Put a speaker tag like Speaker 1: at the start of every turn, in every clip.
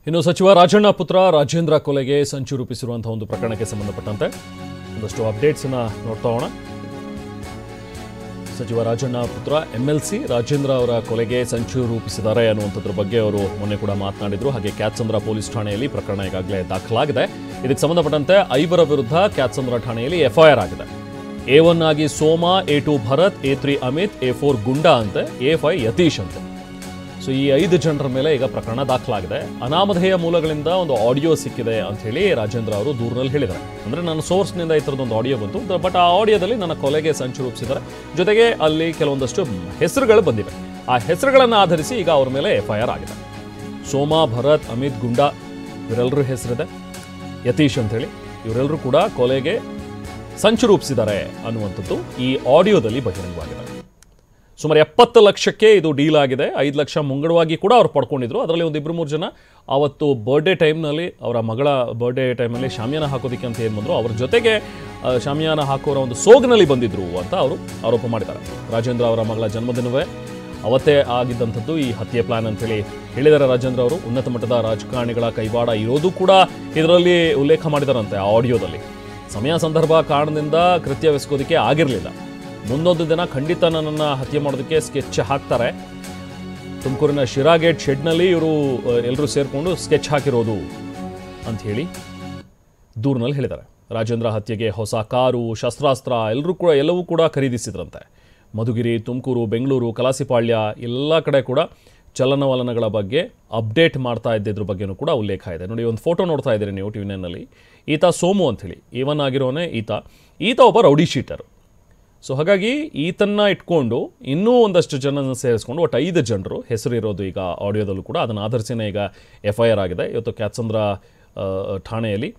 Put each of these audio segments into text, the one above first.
Speaker 1: ಇನ್ನು ಸಚಿವ ರಾಜಣ್ಣ ಪುತ್ರ ರಾಜೇಂದ್ರ ಕೊಲೆಗೆ ಸಂಚು ರೂಪಿಸಿರುವಂತಹ ಒಂದು ಪ್ರಕರಣಕ್ಕೆ ಸಂಬಂಧಪಟ್ಟಂತೆ ಒಂದಷ್ಟು ಅಪ್ಡೇಟ್ಸ್ ಅನ್ನು ನೋಡ್ತಾ ಹೋಗೋಣ. ಸಚಿವ ರಾಜಣ್ಣ ಪುತ್ರ MLC ರಾಜೇಂದ್ರ ಅವರ ಕೊಲೆಗೆ ಸಂಚು ರೂಪಿಸಿದ್ದಾರೆ ಅನ್ನುವಂಥದ್ರ ಬಗ್ಗೆ ಅವರು ಮೊನ್ನೆ ಕೂಡ ಮಾತನಾಡಿದ್ರು. ಹಾಗೆ ಕ್ಯಾತ್ಸಂದ್ರ ಪೊಲೀಸ್ ಠಾಣೆಯಲ್ಲಿ ಪ್ರಕರಣ ಈಗಾಗಲೇ ದಾಖಲಾಗಿದೆ. ಇದಕ್ಕೆ ಸಂಬಂಧಪಟ್ಟಂತೆ 5 ವಿರುದ್ಧ ಕ್ಯಾತ್ಸಂದ್ರ ಠಾಣೆಯಲ್ಲಿ FIR ಆಗಿದೆ. A1 ಆಗಿ ಸೋಮ, A2 Bharat, A3 Amit, A4 goonda ಅಂತೆ, A5 ಯತೀಶ್ ಅಂತೆ. ಸೊ ಈ 5 ಜನರ ಮೇಲೆ ಈಗ ಪ್ರಕರಣ ದಾಖಲಾಗಿದೆ. ಅನಾಮಧೇಯ ಮೂಲಗಳಿಂದ ಒಂದು ಆಡಿಯೋ ಸಿಕ್ಕಿದೆ ಅಂತ ಹೇಳಿ ರಾಜೇಂದ್ರ ಅವರು ದೂರಿನಲ್ಲಿ ಹೇಳಿದ್ದಾರೆ. ಅಂದರೆ ನನ್ನ ಸೋರ್ಸ್ನಿಂದ ಈ ಥರದೊಂದು ಆಡಿಯೋ ಬಂತು, ಬಟ್ ಆ ಆಡಿಯೋದಲ್ಲಿ ನನ್ನ ಕೊಲೆಗೆ ಸಂಚು ರೂಪಿಸಿದ್ದಾರೆ. ಜೊತೆಗೆ ಅಲ್ಲಿ ಕೆಲವೊಂದಷ್ಟು ಹೆಸರುಗಳು ಬಂದಿವೆ. ಆ ಹೆಸರುಗಳನ್ನು ಆಧರಿಸಿ ಈಗ ಅವ್ರ ಮೇಲೆ FIR ಆಗಿದೆ. ಸೋಮ, ಭರತ್, ಅಮಿತ್, ಗುಂಡಾ ಇವರೆಲ್ಲರೂ ಹೆಸರಿದೆ. ಯತೀಶ್ ಅಂಥೇಳಿ ಇವರೆಲ್ಲರೂ ಕೂಡ ಕೊಲೆಗೆ ಸಂಚು ರೂಪಿಸಿದ್ದಾರೆ ಅನ್ನುವಂಥದ್ದು ಈ ಆಡಿಯೋದಲ್ಲಿ ಬಹಿರಂಗವಾಗಿದೆ. ಸುಮಾರು 70 ಲಕ್ಷಕ್ಕೆ ಇದು ಡೀಲ್ ಆಗಿದೆ. 5 ಲಕ್ಷ ಮುಂಗಡವಾಗಿ ಕೂಡ ಅವ್ರು ಪಡ್ಕೊಂಡಿದ್ರು. ಅದರಲ್ಲಿ ಒಂದು 2-3 ಜನ ಆವತ್ತು ಬರ್ಡೇ ಟೈಮ್ನಲ್ಲಿ, ಅವರ ಮಗಳ ಬರ್ಡೇ ಟೈಮಲ್ಲಿ ಶಾಮಿಯಾನ ಹಾಕೋದಕ್ಕೆ ಅಂತ ಏನು ಬಂದರು, ಅವ್ರ ಜೊತೆಗೆ ಶಾಮಿಯಾನ ಹಾಕೋರ ಒಂದು ಸೋಗಿನಲ್ಲಿ ಬಂದಿದ್ರು ಅಂತ ಅವರು ಆರೋಪ ಮಾಡಿದ್ದಾರೆ. ರಾಜೇಂದ್ರ ಅವರ ಮಗಳ ಜನ್ಮದಿನವೇ ಅವತ್ತೇ ಆಗಿದ್ದಂಥದ್ದು ಈ ಹತ್ಯೆ ಪ್ಲಾನ್ ಅಂತೇಳಿ ಹೇಳಿದ್ದಾರೆ ರಾಜೇಂದ್ರ ಅವರು. ಉನ್ನತ ಮಟ್ಟದ ರಾಜಕಾರಣಿಗಳ ಕೈವಾಡ ಇರೋದು ಕೂಡ ಇದರಲ್ಲಿ ಉಲ್ಲೇಖ ಮಾಡಿದಾರಂತೆ ಆ ಆಡಿಯೋದಲ್ಲಿ. ಸಮಯ ಸಂದರ್ಭ ಕಾರಣದಿಂದ ಕೃತ್ಯವೆಸಗೋದಕ್ಕೆ ಆಗಿರಲಿಲ್ಲ. ಮುಂದೊಂದು ದಿನ ಖಂಡಿತ ನನ್ನನ್ನು ಹತ್ಯೆ ಮಾಡೋದಕ್ಕೆ ಸ್ಕೆಚ್ ಹಾಕ್ತಾರೆ. ತುಮಕೂರಿನ ಶಿರಾಗೇಟ್ ಶೆಡ್ನಲ್ಲಿ ಇವರು ಎಲ್ಲರೂ ಸೇರಿಕೊಂಡು ಸ್ಕೆಚ್ ಹಾಕಿರೋದು ಅಂಥೇಳಿ ದೂರಿನಲ್ಲಿ ಹೇಳಿದ್ದಾರೆ. ರಾಜೇಂದ್ರ ಹತ್ಯೆಗೆ ಹೊಸ ಕಾರು, ಶಸ್ತ್ರಾಸ್ತ್ರ ಎಲ್ಲವೂ ಕೂಡ ಖರೀದಿಸಿದ್ರಂತೆ. ಮಧುಗಿರಿ, ತುಮಕೂರು, ಬೆಂಗಳೂರು, ಕಲಾಸಿಪಾಳ್ಯ ಎಲ್ಲ ಕಡೆ ಕೂಡ ಚಲನವಲನಗಳ ಬಗ್ಗೆ ಅಪ್ಡೇಟ್ ಮಾಡ್ತಾ ಇದ್ದಿದ್ರ ಬಗ್ಗೆನೂ ಕೂಡ ಉಲ್ಲೇಖ ಇದೆ. ನೋಡಿ, ಒಂದು ಫೋಟೋ ನೋಡ್ತಾ ಇದ್ದೀರಿ ನೀವು TV9ನಲ್ಲಿ. ಈತ ಸೋಮು ಅಂಥೇಳಿ A1 ಆಗಿರೋನೇ ಈತ ಒಬ್ಬ ರೌಡಿ ಶೀಟರು. ಸೊ ಹಾಗಾಗಿ ಈತನ್ನ ಇಟ್ಕೊಂಡು ಇನ್ನೂ ಒಂದಷ್ಟು ಜನನ ಸೇರಿಸ್ಕೊಂಡು ಒಟ್ಟು 5 ಜನರು ಹೆಸರಿರೋದು ಈಗ ಆಡಿಯೋದಲ್ಲೂ ಕೂಡ. ಅದನ್ನು ಆಧರಿಸಿನೇ ಈಗ FIR ಆಗಿದೆ. ಇವತ್ತು ಕ್ಯಾತ್ಸಂದ್ರ ಠಾಣೆಯಲ್ಲಿ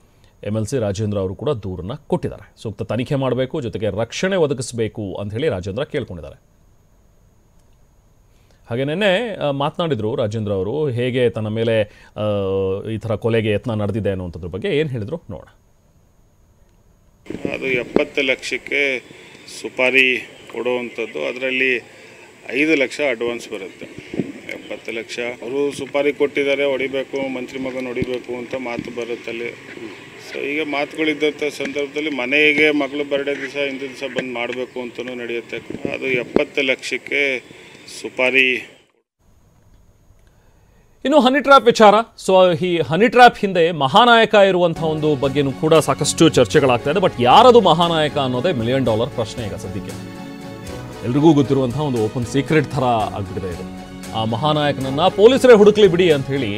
Speaker 1: MLC ರಾಜೇಂದ್ರ ಅವರು ಕೂಡ ದೂರನ್ನು ಕೊಟ್ಟಿದ್ದಾರೆ. ಸೂಕ್ತ ತನಿಖೆ ಮಾಡಬೇಕು, ಜೊತೆಗೆ ರಕ್ಷಣೆ ಒದಗಿಸಬೇಕು ಅಂಥೇಳಿ ರಾಜೇಂದ್ರ ಕೇಳ್ಕೊಂಡಿದ್ದಾರೆ. ಹಾಗೆ ನಿನ್ನೆ ಮಾತನಾಡಿದರು ರಾಜೇಂದ್ರ ಅವರು, ಹೇಗೆ ತನ್ನ ಮೇಲೆ ಈ ಥರ ಕೊಲೆಗೆ ಯತ್ನ ನಡೆದಿದೆ ಅನ್ನುವಂಥದ್ರ ಬಗ್ಗೆ ಏನು ಹೇಳಿದ್ರು ನೋಡೋಣ.
Speaker 2: ಅದು 70 ಲಕ್ಷಕ್ಕೆ ಸುಪಾರಿ ಕೊಡುವಂಥದ್ದು. ಅದರಲ್ಲಿ 5 ಲಕ್ಷ ಅಡ್ವಾನ್ಸ್ ಬರುತ್ತೆ. 70 ಲಕ್ಷ ಅವರು ಸುಪಾರಿ ಕೊಟ್ಟಿದ್ದಾರೆ, ಹೊಡಿಬೇಕು, ಮಂತ್ರಿ ಮಗನ ಹೊಡಿಬೇಕು ಅಂತ ಮಾತು ಬರುತ್ತಲ್ಲಿ. ಸೊ ಈಗ ಮಾತುಗಳಿದ್ದಂಥ ಸಂದರ್ಭದಲ್ಲಿ ಮನೆಗೆ ಮಗಳು ಬರ್ಡೇ ದಿವಸ ಹಿಂದಿನ ದಿವಸ ಬಂದು ಮಾಡಬೇಕು ಅಂತಲೂ ನಡೆಯುತ್ತೆ. ಅದು 70 ಲಕ್ಷಕ್ಕೆ ಸುಪಾರಿ.
Speaker 1: ಇನ್ನು ಹನಿ ಟ್ರ್ಯಾಪ್ ವಿಚಾರ. ಸೊ ಈ ಹನಿ ಟ್ರ್ಯಾಪ್ ಹಿಂದೆ ಮಹಾನಾಯಕ ಇರುವಂಥ ಒಂದು ಬಗ್ಗೆನೂ ಕೂಡ ಸಾಕಷ್ಟು ಚರ್ಚೆಗಳಾಗ್ತಾ ಇದೆ. ಬಟ್ ಯಾರದು ಮಹಾನಾಯಕ ಅನ್ನೋದೇ $1 ಮಿಲಿಯನ್ ಪ್ರಶ್ನೆ ಈಗ ಸದ್ಯಕ್ಕೆ. ಎಲ್ರಿಗೂ ಗೊತ್ತಿರುವಂಥ ಒಂದು ಓಪನ್ ಸೀಕ್ರೆಟ್ ಥರ ಆಗ್ಬಿಟ್ಟಿದೆ ಇದು. ಆ ಮಹಾನಾಯಕನನ್ನ ಪೊಲೀಸರೇ ಹುಡುಕ್ಲಿ ಬಿಡಿ ಅಂತ ಹೇಳಿ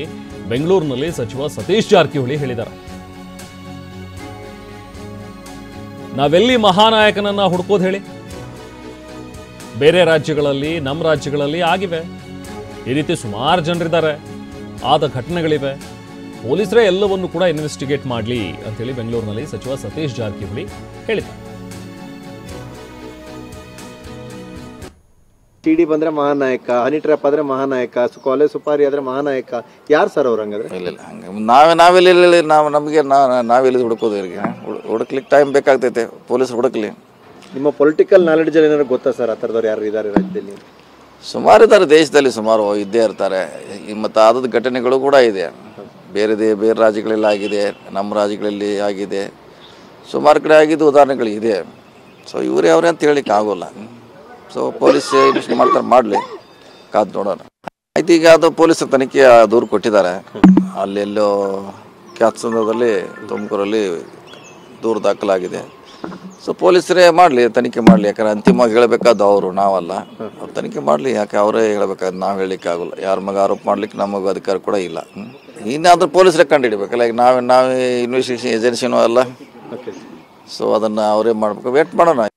Speaker 1: ಬೆಂಗಳೂರಿನಲ್ಲಿ ಸಚಿವ ಸತೀಶ್ ಜಾರಕಿಹೊಳಿ ಹೇಳಿದ್ದಾರೆ. ನಾವೆಲ್ಲಿ ಮಹಾನಾಯಕನನ್ನ ಹುಡುಕೋದು ಹೇಳಿ? ಬೇರೆ ರಾಜ್ಯಗಳಲ್ಲಿ, ನಮ್ಮ ರಾಜ್ಯಗಳಲ್ಲಿ ಆಗಿವೆ ಈ ರೀತಿ. ಸುಮಾರು ಜನರಿದ್ದಾರೆ, ಆದ ಘಟನೆಗಳಿವೆ. ಪೊಲೀಸರೇ ಎಲ್ಲವನ್ನು ಕೂಡ ಇನ್ವೆಸ್ಟಿಗೇಟ್ ಮಾಡಲಿ ಅಂತೇಳಿ ಬೆಂಗಳೂರಿನಲ್ಲಿ ಸಚಿವ ಸತೀಶ್ ಜಾರಕಿಹೊಳಿ ಹೇಳಿದ್ದಾರೆ.
Speaker 3: TD ಬಂದ್ರೆ ಮಹಾನಾಯಕ, ಹನಿ ಟ್ರ್ಯಾಪ್ ಆದ್ರೆ ಮಹಾನಾಯಕ, ಕೊಲೆ ಸುಪಾರಿ ಆದ್ರೆ ಮಹಾನಾಯಕ. ಯಾರು ಸರ್ ಅವ್ರು ಹಂಗಾದ್ರೆ?
Speaker 4: ಇಲ್ಲ ನಾವೆಲ್ಲಿ ನಾವೆಲ್ಲಿ ಹುಡುಕೋದು? ಇವರಿಗೆ ಹುಡುಕ್ಲಿಕ್ಕೆ ಟೈಮ್ ಬೇಕಾಗ್ತೈತೆ, ಪೊಲೀಸರು ಹುಡುಕ್ಲಿ.
Speaker 3: ನಿಮ್ಮ ಪೊಲಿಟಿಕಲ್ ನಾಲೆಡ್ಜ್ ಅಲ್ಲಿ ಏನಾದ್ರು ಗೊತ್ತಾ ಸರ್ ಆ ಥರದವ್ರು ಯಾರು ಇದ್ದಾರೆ ರಾಜ್ಯದಲ್ಲಿ?
Speaker 4: ಸುಮಾರು ಇದ್ದಾರೆ, ದೇಶದಲ್ಲಿ ಸುಮಾರು ಇದ್ದೇ ಇರ್ತಾರೆ. ಮತ್ತು ಆದದ ಘಟನೆಗಳು ಕೂಡ ಇದೆ. ಬೇರೆ ರಾಜ್ಯಗಳೆಲ್ಲ ಆಗಿದೆ, ನಮ್ಮ ರಾಜ್ಯಗಳಲ್ಲಿ ಆಗಿದೆ, ಸುಮಾರು ಕಡೆ ಆಗಿದ್ದು ಉದಾಹರಣೆಗಳು ಇದೆ. ಸೊ ಇವರೇ ಅವರೇ ಅಂತ ಹೇಳಿಕ್ಕೆ ಆಗೋಲ್ಲ. ಸೊ ಪೊಲೀಸ್ ಇನ್ವೆಸ್ಟಿಗೇಟ್ ಮಾಡ್ತಾರೆ, ಮಾಡಲಿ, ಕಾದು ನೋಡೋಣ. ಆಯ್ತು, ಈಗ ಅದು ಪೊಲೀಸರು ತನಿಖೆ ದೂರು ಕೊಟ್ಟಿದ್ದಾರೆ. ಅಲ್ಲೆಲ್ಲೋ ಕ್ಯಾತ್ಸಂದ್ರದಲ್ಲಿ, ತುಮಕೂರಲ್ಲಿ ದೂರು ದಾಖಲಾಗಿದೆ. ಸೊ ಪೊಲೀಸರೇ ಮಾಡಲಿ, ತನಿಖೆ ಮಾಡಲಿ. ಯಾಕಂದ್ರೆ ಅಂತಿಮವಾಗಿ ಹೇಳಬೇಕಾದ ಅವರು, ನಾವಲ್ಲ. ಅವ್ರು ತನಿಖೆ ಮಾಡಲಿ. ಯಾಕೆ ಅವರೇ ಹೇಳಬೇಕಾದ, ನಾವು ಹೇಳಲಿಕ್ಕೆ ಆಗೋಲ್ಲ. ಯಾರ ಮಗ ಆರೋಪ ಮಾಡ್ಲಿಕ್ಕೆ ನಮಗೆ ಅಧಿಕಾರ ಕೂಡ ಇಲ್ಲ. ಇನ್ನಾದ್ರೂ ಪೊಲೀಸರೇ ಕಂಡುಹಿಡಬೇಕಲ್ಲ. ಈಗ ನಾವೇ ಇನ್ವೆಸ್ಟಿಗೇಷನ್ ಏಜೆನ್ಸಿನೂ ಅಲ್ಲ. ಸೊ ಅದನ್ನು ಅವರೇ ಮಾಡಬೇಕು. ವೇಟ್ ಮಾಡೋಣ.